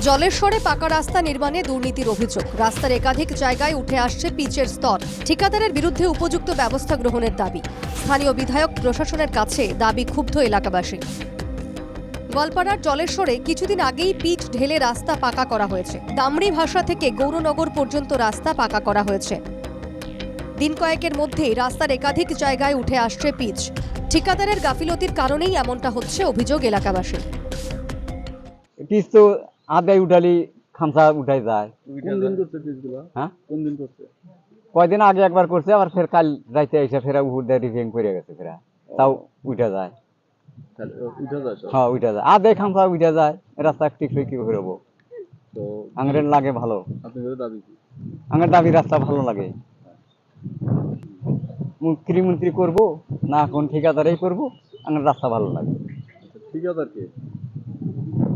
জলেশ্বরে পাকা রাস্তা নির্মাণে দুর্নীতির অভিযোগ। রাস্তার একাধিক জায়গায় উঠে আসছে পিচের স্তর। ঠিকাদারের বিরুদ্ধে উপযুক্ত ব্যবস্থা গ্রহণের দাবি। স্থানীয় বিধায়ক প্রশাসনের কাছে দাবি ক্ষুব্ধ এলাকাবাসী। গোয়ালপাড়ার জলেশ্বরে কিছুদিন আগেই পিচ ঢেলে রাস্তা পাকা করা হয়েছে। দামড়ি ভাষা থেকে গৌরনগর পর্যন্ত রাস্তা পাকা করা হয়েছে। দিন কয়েকের মধ্যেই রাস্তার একাধিক জায়গায় উঠে আসছে পিচ। ঠিকাদারের গাফিলতির কারণেই এমনটা হচ্ছে অভিযোগ এলাকাবাসীর। পিচ তো আদায় উঠালি খামসা উঠাই যায়। কোন দিন করছে পিচগুলো? হ্যাঁ, কোন দিন করছে? কয়দিন আগে একবার করছে, আবার ফের কাল রাইতে এসে ফেরা উপর দিয়ে রিপেয়ারিং করে গেছে, ফেরা তাও উঠা যায়। তাহলে উঠে যায় সব? হ্যাঁ, উঠা যায়, আদায় খামসা উঠা যায়। রাস্তা টিকলে কি করবো, তো আঙের লাগে ভালো। আপনাদের দাবি কি? আঙের দাবি রাস্তা ভালো লাগে। মুখ্যমন্ত্রী করবো না কোন ঠিকাদারই করবো, আঙের রাস্তা ভালো লাগে। ঠিকাদার কে?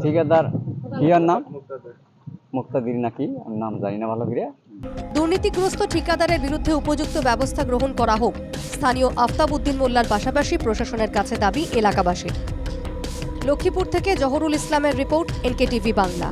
ঠিকাদার ইয়ার নাম মুক্তাদির নাকি, আমি নাম জানি না ভালো করে। দুর্নীতিগ্রস্ত ঠিকাদারের বিরুদ্ধে উপযুক্ত ব্যবস্থা গ্রহণ করা হোক, স্থানীয় আফতাব উদ্দিন মোল্লার পাশাপাশি প্রশাসনের কাছে দাবি এলাকাবাসীর। লক্ষ্মীপুর থেকে জহরুল ইসলামের রিপোর্ট, NKTV বাংলা।